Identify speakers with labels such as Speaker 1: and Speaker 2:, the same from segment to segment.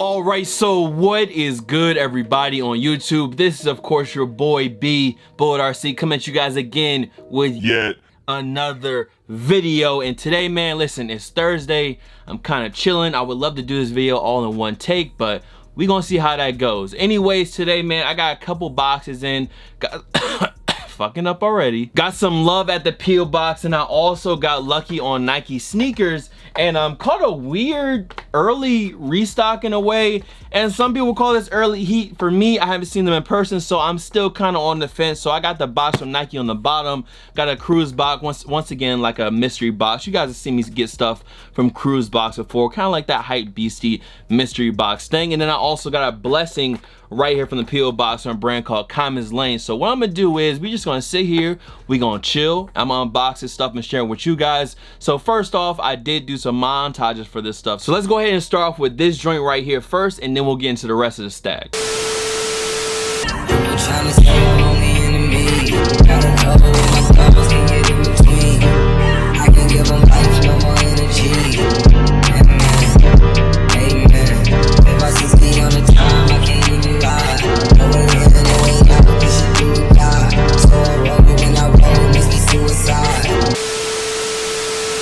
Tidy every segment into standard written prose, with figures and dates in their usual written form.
Speaker 1: Alright, so what is good, everybody on YouTube? This is of course your boy B Bullet RC coming at you guys again with yet another video. And today, man, listen, it's Thursday. I'm kind of chilling. I would love to do this video all in one take, but we gonna see how that goes. Anyways, today, man, I got a couple boxes in. Fucking up already. Got some love at the P.O. box, and I also got lucky on Nike sneakers, and caught a weird early restock in a way, and some people call this early heat. For me, I haven't seen them in person, so I'm still kind of on the fence. So I got the box from Nike on the bottom, got a Cruise box, once again like a mystery box. You guys have seen me get stuff from Cruise box before, kind of like that Hype Beastie mystery box thing. And then I also got a blessing right here from the P.O. box from a brand called Commons Lane. So what I'm gonna do is we just gonna sit here, we gonna chill. I'm gonna unbox this stuff and share it with you guys. So first off, I did do some montages for this stuff. So let's go ahead and start off with this joint right here first, and then we'll get into the rest of the stack.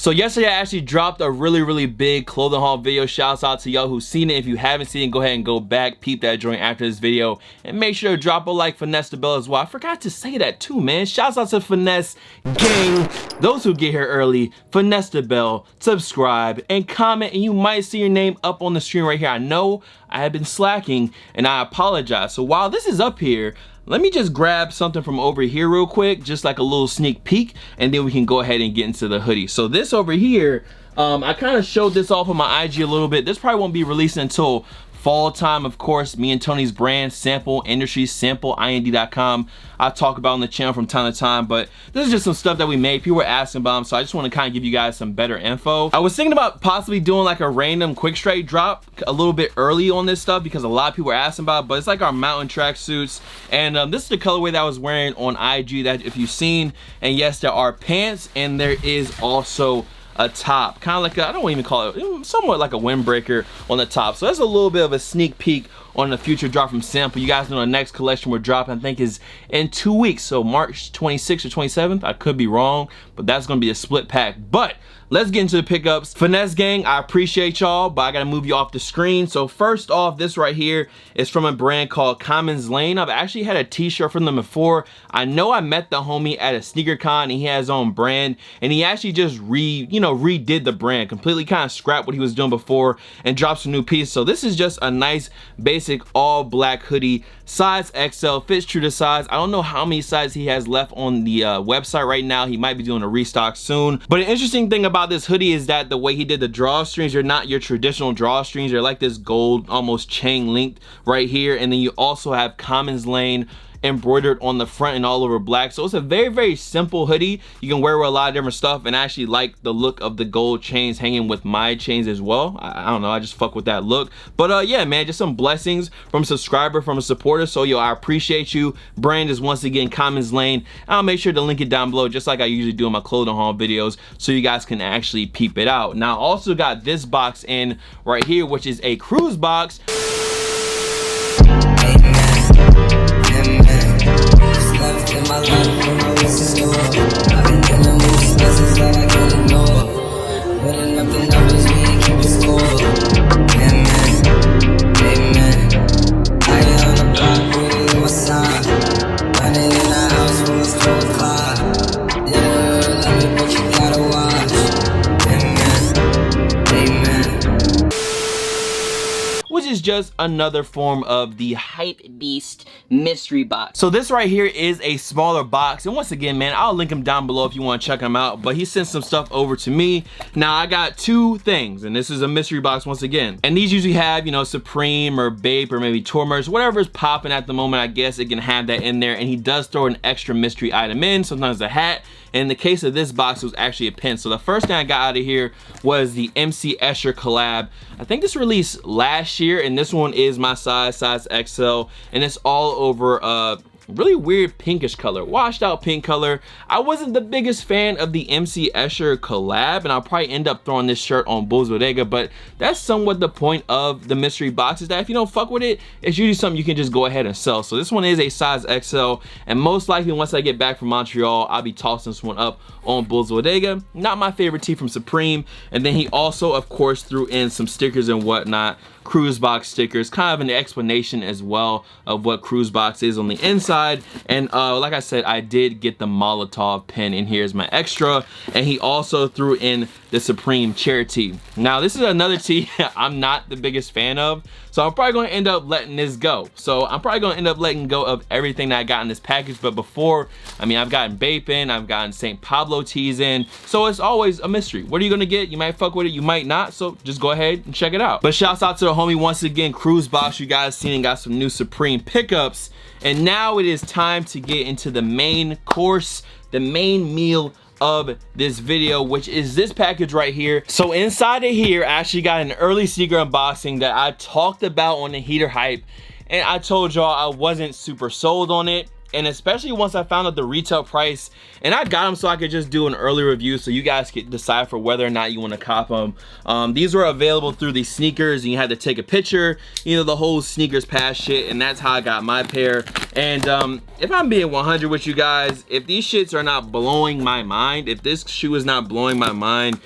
Speaker 1: So yesterday I actually dropped a really big clothing haul video. Shouts out to y'all who've seen it. If you haven't seen it, go ahead and go back, peep that joint after this video, and make sure to drop a like, Finesse the Bell as well. I forgot to say that too, man. Shouts out to Finesse gang, those who get here early. Finesse the Bell, subscribe and comment, and you might see your name up on the screen right here. I know I have been slacking, and I apologize. So while this is up here, let me just grab something from over here real quick, just like a little sneak peek, and then we can go ahead and get into the hoodie. So this over here, I kind of showed this off on my IG a little bit. This probably won't be released until fall time, of course. Me and Tony's brand, Sample Industries, SampleInd.com. I talk about on the channel from time to time, but this is just some stuff that we made. People were asking about them, so I just want to kind of give you guys some better info. I was thinking about possibly doing like a random quick straight drop a little bit early on this stuff because a lot of people were asking about it, but it's like our mountain track suits, and this is the colorway that I was wearing on IG that if you've seen. And yes, there are pants, and there is also a top, kind of like I don't even call it, somewhat like a windbreaker on the top. So that's a little bit of a sneak peek on the future drop from Sample. You guys know the next collection we're dropping, I think, is in 2 weeks, so March 26th or 27th. I could be wrong, but that's gonna be a split pack. But let's get into the pickups. Finesse gang, I appreciate y'all, but I gotta move you off the screen. So first off, this right here is from a brand called Commons Lane. I've actually had a t-shirt from them before. I know I met the homie at a sneaker con, and he has his own brand, and he actually just redid the brand, completely kind of scrapped what he was doing before and dropped some new pieces. So this is just a nice basic all black hoodie, size XL, fits true to size. I don't know how many sizes he has left on the website right now. He might be doing a restock soon. But an interesting thing about this hoodie is that the way he did the drawstrings are not your traditional drawstrings. They're like this gold, almost chain linked right here. And then you also have Commons Lane embroidered on the front and all over black. So it's a very simple hoodie. You can wear with a lot of different stuff, and I actually like the look of the gold chains hanging with my chains as well. I don't know, I just fuck with that look. But yeah, man, just some blessings from a subscriber, from a supporter. So yo, I appreciate you. Brand is once again Commons Lane. I'll make sure to link it down below, just like I usually do in my clothing haul videos, so you guys can actually peep it out. Now I also got this box in right here, which is a Cruise box. Is just another form of the Hype Beast mystery box. So this right here is a smaller box, and once again, man, I'll link him down below if you want to check him out. But he sent some stuff over to me. Now I got two things, and this is a mystery box once again, and these usually have, you know, Supreme or Bape or maybe Tour merch, whatever's popping at the moment. I guess it can have that in there, and he does throw an extra mystery item in, sometimes a hat. And in the case of this box, it was actually a pin. So the first thing I got out of here was the MC Escher collab. I think this released last year, and this one is my size XL, and it's all over really weird pinkish color, washed out pink color. I wasn't the biggest fan of the MC Escher collab, and I'll probably end up throwing this shirt on Bulls Bodega, but that's somewhat the point of the mystery box, is that if you don't fuck with it, it's usually something you can just go ahead and sell. So this one is a size XL, and most likely once I get back from Montreal, I'll be tossing this one up on Bulls Bodega. Not my favorite tee from Supreme. And then he also, of course, threw in some stickers and whatnot, Cruise Box stickers, kind of an explanation as well of what Cruise Box is on the inside. And like I said, I did get the Molotov pen in here as my extra, and he also threw in the Supreme chair tee. Now this is another tee I'm not the biggest fan of, so I'm probably going to end up letting this go. So I'm probably going to end up letting go of everything that I got in this package. But before, I mean, I've gotten Bape in, I've gotten St. Pablo tees in, so it's always a mystery. What are you gonna get? You might fuck with it, you might not, so just go ahead and check it out. But shouts out to the homie once again, Cruise Box. You guys seen and got some new Supreme pickups, and now it is time to get into the main course, the main meal of this video, which is this package right here. So inside of here, I actually got an early sneaker unboxing that I talked about on the Heater Hype, and I told y'all I wasn't super sold on it. And especially once I found out the retail price, and I got them so I could just do an early review so you guys could decide for whether or not you want to cop them. These were available through these sneakers, and you had to take a picture, you know, the whole sneakers pass shit, and that's how I got my pair. And if I'm being 100 with you guys, if these shits are not blowing my mind, if this shoe is not blowing my mind,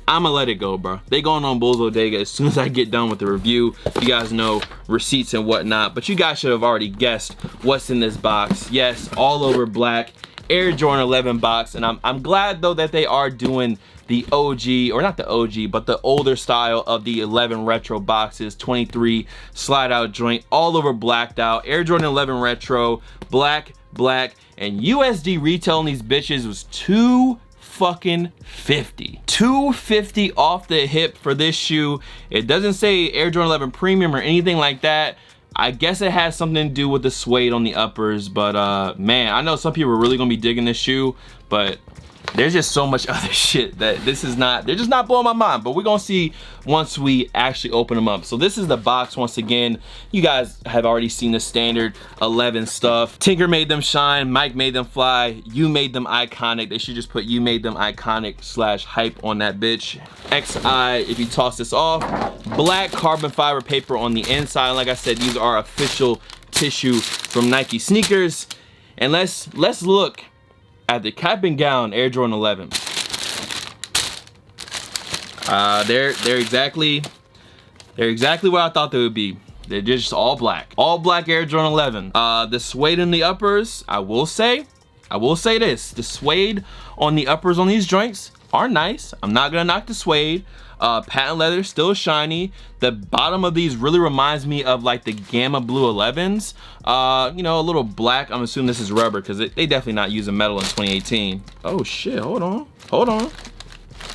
Speaker 1: I'ma let it go, bro. They going on Bulls Bodega as soon as I get done with the review. You guys know receipts and whatnot, but you guys should have already guessed what's in this box. Yes, all over black Air Jordan 11 box, and I'm glad though that they are doing the OG, or not the OG, but the older style of the 11 retro boxes, 23 slide out joint, all over blacked out, Air Jordan 11 retro, black, and USD retail on these bitches was $250 off the hip for this shoe. It doesn't say Air Jordan 11 Premium or anything like that. I guess it has something to do with the suede on the uppers, but man, I know some people are really gonna be digging this shoe, but there's just so much other shit that they're just not blowing my mind. But we're gonna see once we actually open them up. So this is the box once again. You guys have already seen the standard 11 stuff. Tinker made them shine, Mike made them fly, you made them iconic. They should just put you made them iconic / hype on that bitch. XI, if you toss this off, black carbon fiber paper on the inside. Like I said, these are official tissue from Nike sneakers. And let's look at the cap and gown Air Jordan 11. They're exactly what I thought they would be. They're just all black Air Jordan 11. The suede in the uppers, I will say this, the suede on the uppers on these joints are nice. I'm not gonna knock the suede. Patent leather, still shiny. The bottom of these really reminds me of like the Gamma Blue 11s. You know, a little black. I'm assuming this is rubber because they definitely not using metal in 2018. Oh shit, hold on.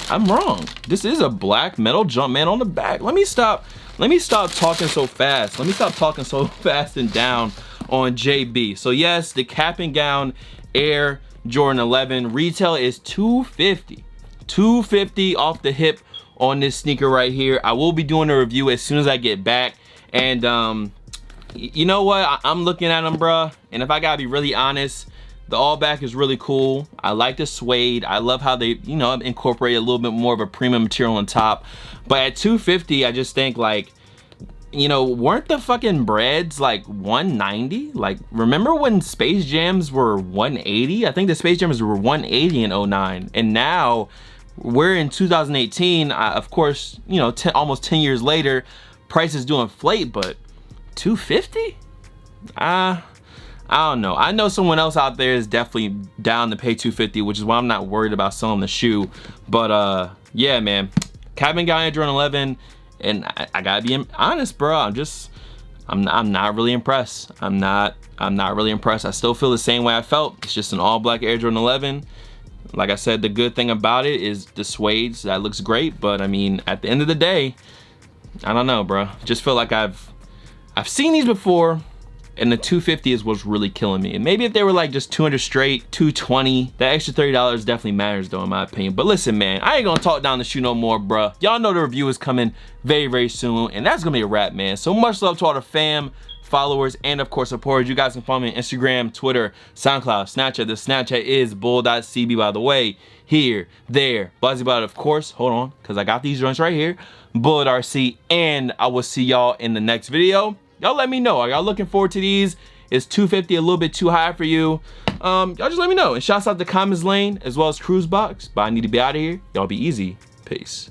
Speaker 1: I'm wrong. This is a black metal Jumpman on the back. Let me stop talking so fast. Let me stop talking so fast and down on JB. So yes, the cap and gown Air Jordan 11 retail is $250 off the hip on this sneaker right here. I will be doing a review as soon as I get back. And you know what, I'm looking at them, bruh, and if I gotta be really honest, the all back is really cool. I like the suede. I love how they, you know, incorporate a little bit more of a premium material on top. But at $250, I just think, like, you know, weren't the fucking breads like $190? Like, remember when Space Jams were $180? I think the Space Jams were $180 in 09, and now we're in 2018. Of course, you know, almost 10 years later, prices do inflate, but $250? I don't know. I know someone else out there is definitely down to pay $250, which is why I'm not worried about selling the shoe. But yeah, man, cap and gown Jordan 11, and I gotta be honest, bro. I'm not really impressed. I'm not really impressed. I still feel the same way I felt. It's just an all black Air Jordan 11. Like I said, the good thing about it is the suede. So that looks great, but I mean, at the end of the day, I don't know, bro. Just feel like I've seen these before, and the 250 is what's really killing me. And maybe if they were like just 200 straight, 220, that extra $30 definitely matters though, in my opinion. But listen, man, I ain't gonna talk down the shoe no more, bruh. Y'all know the review is coming very, very soon, and that's gonna be a wrap, man. So much love to all the fam, followers, and of course supporters. You guys can follow me on Instagram, Twitter, SoundCloud, Snapchat. The Snapchat is bull.cb, by the way. Here, there, Buzzy about it, of course. Hold on, because I got these joints right here. Bullet RC, and I will see y'all in the next video. Y'all let me know. Are y'all looking forward to these? Is 250 a little bit too high for you? Y'all just let me know. And shouts out to Commons Lane as well as Cruise Box. But I need to be out of here. Y'all be easy. Peace.